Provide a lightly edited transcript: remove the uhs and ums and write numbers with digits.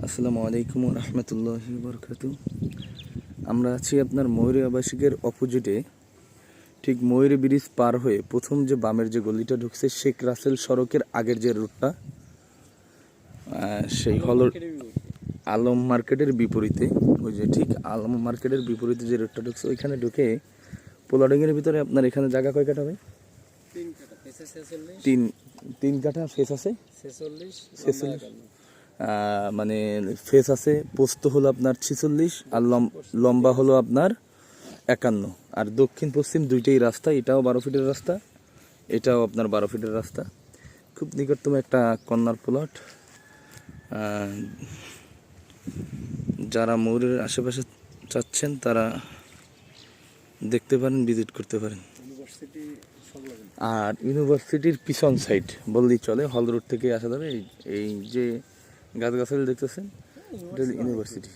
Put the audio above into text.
আসসালামু আলাইকুম রহমতুল্লাহি বরকাতু। আমরা আছি আপনার ময়ূরী আবাসিকের অপোজিটে, ঠিক ময়ূরী ব্রিজ পার হয়ে প্রথম যে বামের যে গলিটা ঢুকছে শেখ রাসেল সড়কের আগের যে রুটটা, সেই হল আলম মার্কেটের বিপরীতে। ওই যে ঠিক আলম মার্কেটের বিপরীতে যে রুটটা ঢুকছে ওইখানে ঢুকে পোলাডিংয়ের ভিতরে আপনার এখানে জায়গা কয় কাঠা ভাই? 3 কাঠা ফেস আছে, 46 মানে ফেস আছে। পোস্ত হলো আপনার 46 আর লম্বা হলো আপনার 51। আর দক্ষিণ পশ্চিম দুইটাই রাস্তা, এটাও 12 ফিটের রাস্তা, এটাও আপনার 12 ফিটের রাস্তা। খুব নিকটতম একটা কর্নার প্লট। যারা ময়ূরের আশেপাশে চাচ্ছেন তারা দেখতে পারেন, ভিজিট করতে পারেন। আর ইউনিভার্সিটির পিছন সাইড বললেই চলে, হল রোড থেকে আসা যাবে। এই যে গাছগাছালি দেখতেছেন এটা ইউনিভার্সিটি।